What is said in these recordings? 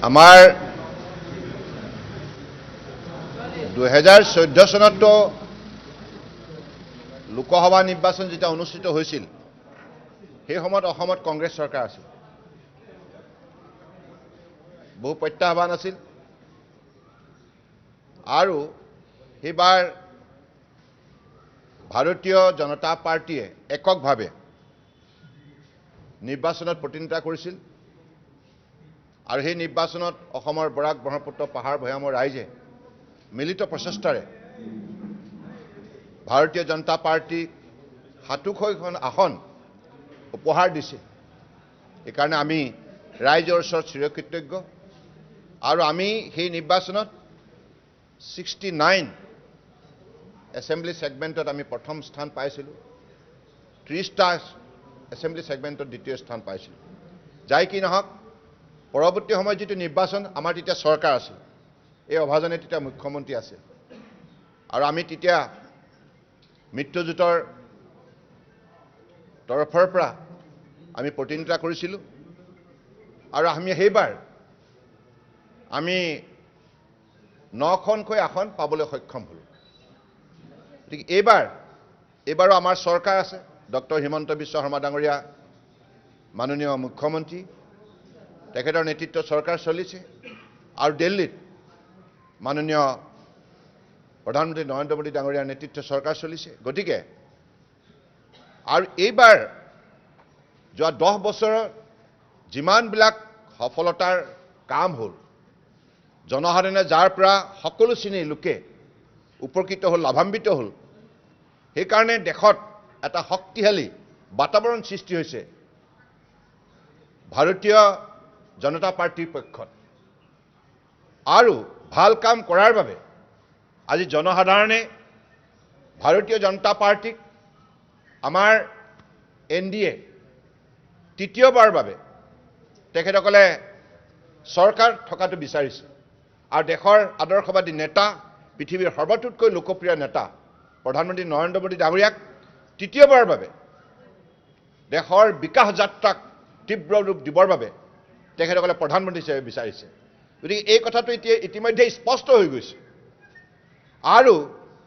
আমাৰ 2014 চনতো লোকসভা নিৰ্বাচন যেতিয়া অনুষ্ঠিত হৈছিল সেই সময়ত অসমত কংগ্ৰেছ চৰকাৰ আছিল। বহু প্ৰত্যাহ্বান আছিল আৰু সেইবাৰ ভাৰতীয় জনতা পাৰ্টিয়ে এককভাৱে নিৰ্বাচনত প্ৰতিনিধিত্ব কৰিছিল আৰু সেই নিৰ্বাচনত অসমৰ বৰাক ব্ৰহ্মপুত্ৰ পাহাৰ ভৈয়ামৰ ৰাইজে মিলিত প্ৰচেষ্টাৰে ভাৰতীয় জনতা পাৰ্টিক ৭৬খন আসন উপহাৰ দিছে। এইকাৰণে আমি ৰাইজৰ ওচৰত চিৰকৃতজ্ঞ আৰু আমি সেই নিৰ্বাচনত 69 এছেম্বলি ছেগমেণ্টত আমি প্ৰথম স্থান পাইছিলোঁ, 30টা এছেম্বলি ছেগমেণ্টত দ্বিতীয় স্থান পাইছিলোঁ। যাই কি নহওক, পৰৱৰ্তী সময়ত যিটো নিৰ্বাচন আমাৰ তেতিয়া চৰকাৰ আছিল, এই অভাজনে তেতিয়া মুখ্যমন্ত্ৰী আছিল আৰু আমি তেতিয়া মিত্ৰজোঁটৰ তৰফৰ পৰা আমি প্ৰতিনিধিত্ব কৰিছিলোঁ আৰু আমি সেইবাৰ আমি 9খনকৈ আসন পাবলৈ সক্ষম হ'লোঁ। গতিকে এইবাৰো আমাৰ চৰকাৰ আছে, ডক্টৰ হিমন্ত বিশ্ব শৰ্মা ডাঙৰীয়া মাননীয় মুখ্যমন্ত্ৰী, তেখেতৰ নেতৃত্বত চৰকাৰ চলিছে আৰু দিল্লীত মাননীয় প্ৰধানমন্ত্ৰী নৰেন্দ্ৰ মোদী ডাঙৰীয়াৰ নেতৃত্বত চৰকাৰ চলিছে। গতিকে আৰু এইবাৰ যোৱা 10 বছৰত যিমানবিলাক সফলতাৰ কাম হ'ল, জনসাধাৰণে যাৰ পৰা সকলো শ্ৰেণীৰ লোকে উপকৃত হ'ল, লাভান্বিত হ'ল, সেইকাৰণে দেশত এটা শক্তিশালী বাতাবৰণ সৃষ্টি হৈছে ভাৰতীয় জনতা পাৰ্টিৰ পক্ষত আৰু ভাল কাম কৰাৰ বাবে আজি জনসাধাৰণে ভাৰতীয় জনতা পাৰ্টিক আমাৰ NDA তৃতীয়বাৰ বাবে তেখেতসকলে চৰকাৰ থকাটো বিচাৰিছে আৰু দেশৰ আদৰ্শবাদী নেতা, পৃথিৱীৰ সৰ্বতোতকৈ লোকপ্ৰিয় নেতা প্ৰধানমন্ত্ৰী নৰেন্দ্ৰ মোদী ডাঙৰীয়াক তৃতীয়বাৰৰ বাবে দেশৰ বিকাশ যাত্ৰাক তীব্ৰ ৰূপ দিবৰ বাবে তেখেতসকলে প্ৰধানমন্ত্ৰী হিচাপে বিচাৰিছে। গতিকে এই কথাটো ইতিমধ্যে স্পষ্ট হৈ গৈছে আৰু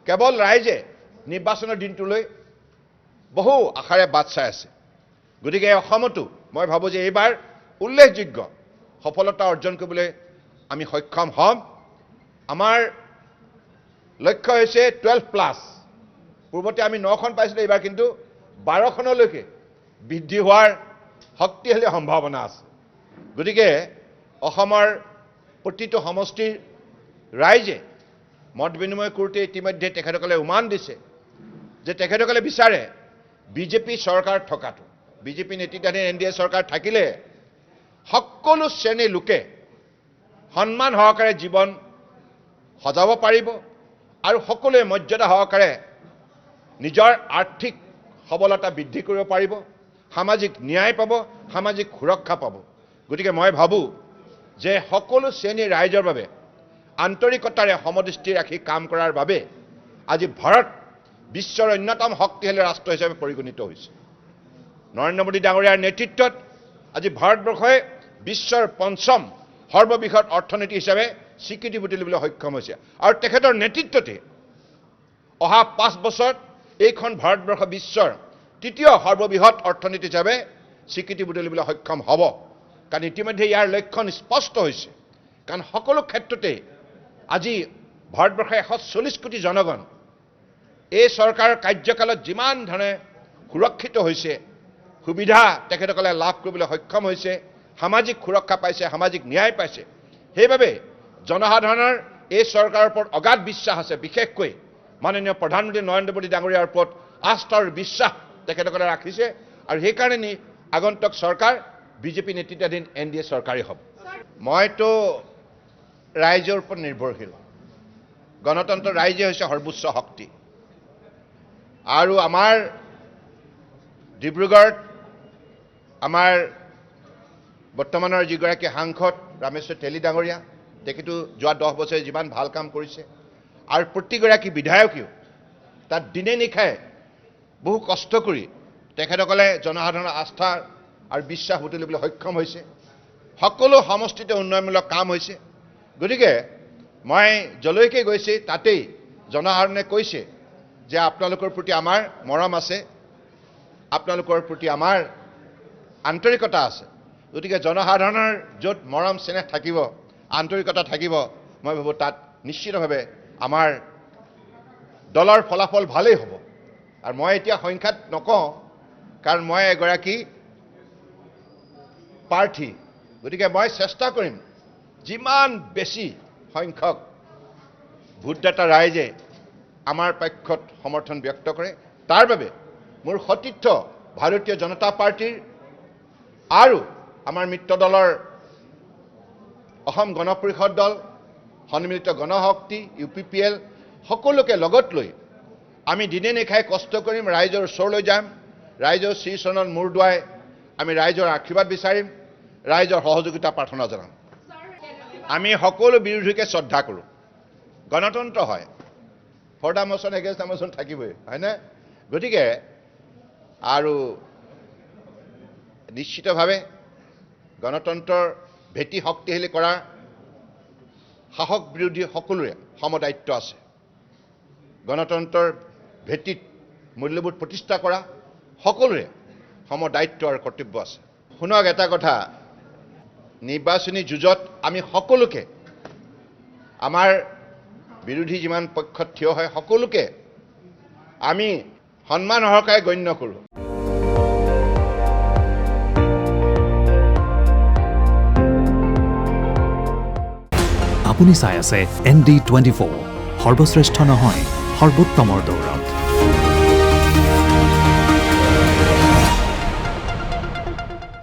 কেৱল ৰাইজে নিৰ্বাচনৰ দিনটোলৈ বহু আশাৰে বাট চাই আছে। গতিকে অসমতো মই ভাবোঁ যে এইবাৰ উল্লেখযোগ্য সফলতা অৰ্জন কৰিবলৈ আমি সক্ষম হ'ম। আমাৰ লক্ষ্য হৈছে 12+। পূৰ্বতে আমি 9খন পাইছিলোঁ, এইবাৰ কিন্তু 12খনলৈকে বৃদ্ধি হোৱাৰ শক্তিশালী সম্ভাৱনা আছে। গতিকে অসমৰ প্ৰতিটো সমষ্টিৰ ৰাইজে মত বিনিময় কৰোঁতে ইতিমধ্যে তেখেতসকলে উমান দিছে যে তেখেতসকলে বিচাৰে বিজেপি চৰকাৰ থকাটো। বিজেপি নেতৃত্বাধীন NDA চৰকাৰ থাকিলে সকলো শ্ৰেণীৰ লোকে সন্মান সহকাৰে জীৱন সজাব পাৰিব আৰু সকলোৱে মৰ্যাদা সহকাৰে নিজৰ আৰ্থিক সবলতা বৃদ্ধি কৰিব পাৰিব, সামাজিক ন্যায় পাব, সামাজিক সুৰক্ষা পাব। গতিকে মই ভাবোঁ যে সকলো শ্ৰেণীৰ ৰাইজৰ বাবে আন্তৰিকতাৰে সমদৃষ্টি ৰাখি কাম কৰাৰ বাবে আজি ভাৰত বিশ্বৰ অন্যতম শক্তিশালী ৰাষ্ট্ৰ হিচাপে পৰিগণিত হৈছে। নৰেন্দ্ৰ মোদী ডাঙৰীয়াৰ নেতৃত্বত আজি ভাৰতবৰ্ষই বিশ্বৰ 5ম সৰ্ববৃহৎ অৰ্থনীতি হিচাপে স্বীকৃতি বুটলিবলৈ সক্ষম হৈছে আৰু তেখেতৰ নেতৃত্বতে অহা 5 বছৰত এইখন ভাৰতবৰ্ষ বিশ্বৰ 3য় সৰ্ববৃহৎ অৰ্থনীতি হিচাপে স্বীকৃতি বুটলিবলৈ সক্ষম হ'ব। কাৰণ ইতিমধ্যে ইয়াৰ লক্ষণ স্পষ্ট হৈছে। কাৰণ সকলো ক্ষেত্ৰতে আজি ভাৰতবৰ্ষৰ 140 কোটি জনগণ এই চৰকাৰৰ কাৰ্যকালত যিমান ধৰণে সুৰক্ষিত হৈছে, সুবিধা তেখেতসকলে লাভ কৰিবলৈ সক্ষম হৈছে, সামাজিক সুৰক্ষা পাইছে, সামাজিক ন্যায় পাইছে, সেইবাবে জনসাধাৰণৰ এই চৰকাৰৰ ওপৰত অগাধ বিশ্বাস আছে। বিশেষকৈ মাননীয় প্ৰধানমন্ত্ৰী নৰেন্দ্ৰ মোদী ডাঙৰীয়াৰ ওপৰত আস্থা আৰু বিশ্বাস তেখেতসকলে ৰাখিছে আৰু সেইকাৰণে আগন্তুক চৰকাৰ বিজেপি নেতৃত্বাধীন NDA চৰকাৰেই হ'ব। মইতো ৰাইজৰ ওপৰত নিৰ্ভৰশীল। গণতন্ত্ৰ ৰাইজে হৈছে সৰ্বোচ্চ শক্তি আৰু আমাৰ ডিব্ৰুগড়ত আমাৰ বৰ্তমানৰ যিগৰাকী সাংসদ ৰামেশ্বৰ তেলী ডাঙৰীয়া, তেখেতো যোৱা 10 বছৰে যিমান ভাল কাম কৰিছে আৰু প্ৰতিগৰাকী বিধায়কেও তাত দিনে নিশাই বহু কষ্ট কৰি তেখেতসকলে জনসাধাৰণৰ আস্থা আৰু বিশ্বাস বুটলিবলৈ সক্ষম হৈছে। সকলো সমষ্টিতে উন্নয়নমূলক কাম হৈছে। গতিকে মই যলৈকে গৈছে তাতেই জনসাধাৰণে কৈছে যে আপোনালোকৰ প্ৰতি আমাৰ মৰম আছে, আপোনালোকৰ প্ৰতি আমাৰ আন্তৰিকতা আছে। গতিকে জনসাধাৰণৰ য'ত মৰম চেনেহ থাকিব, আন্তৰিকতা থাকিব, মই ভাবোঁ তাত নিশ্চিতভাৱে আমাৰ দলৰ ফলাফল ভালেই হ'ব। আৰু মই এতিয়া সংখ্যাত নকওঁ, কাৰণ মই এগৰাকী প্ৰাৰ্থী। গতিকে মই চেষ্টা কৰিম যিমান বেছি সংখ্যক ভোটদাতা ৰাইজে আমাৰ পক্ষত সমৰ্থন ব্যক্ত কৰে, তাৰ বাবে মোৰ সতীৰ্থ ভাৰতীয় জনতা পাৰ্টীৰ আৰু আমাৰ মিত্ৰ দলৰ অসম গণ পৰিষদ দল, সন্মিলিত গণশক্তি, UPPL সকলোকে লগত লৈ আমি দিনে নিশাই কষ্ট কৰিম, ৰাইজৰ ওচৰলৈ যাম, ৰাইজৰ শ্ৰীচৰণত মূৰ দুৱাই আমি ৰাইজৰ আশীৰ্বাদ বিচাৰিম, ৰাইজৰ সহযোগিতা প্ৰাৰ্থনা জনাম। আমি সকলো বিৰোধীকে শ্ৰদ্ধা কৰোঁ। গণতন্ত্ৰ হয়, for the motion against the motion থাকিবই, হয়নে? গতিকে আৰু নিশ্চিতভাৱে গণতন্ত্ৰৰ ভেটি শক্তিশালী কৰাৰ শাসক বিৰোধী সকলোৰে সমদায়িত্ব আছে। গণতন্ত্ৰৰ ভেটিত মূল্যবোধ প্ৰতিষ্ঠা কৰা সকলোৰে সমদায়িত্ব আৰু কৰ্তব্য আছে। শুনক এটা কথা, নিৰ্বাচনী যুঁজত আমি সকলোকে, আমাৰ বিৰোধী যিমান পক্ষত থিয় হয় সকলোকে আমি সন্মান সহকাৰে গণ্য কৰোঁ। আপুনি চাই আছে ND24, সৰ্বশ্ৰেষ্ঠ নহয় সৰ্বোত্তমৰ দৌৰ।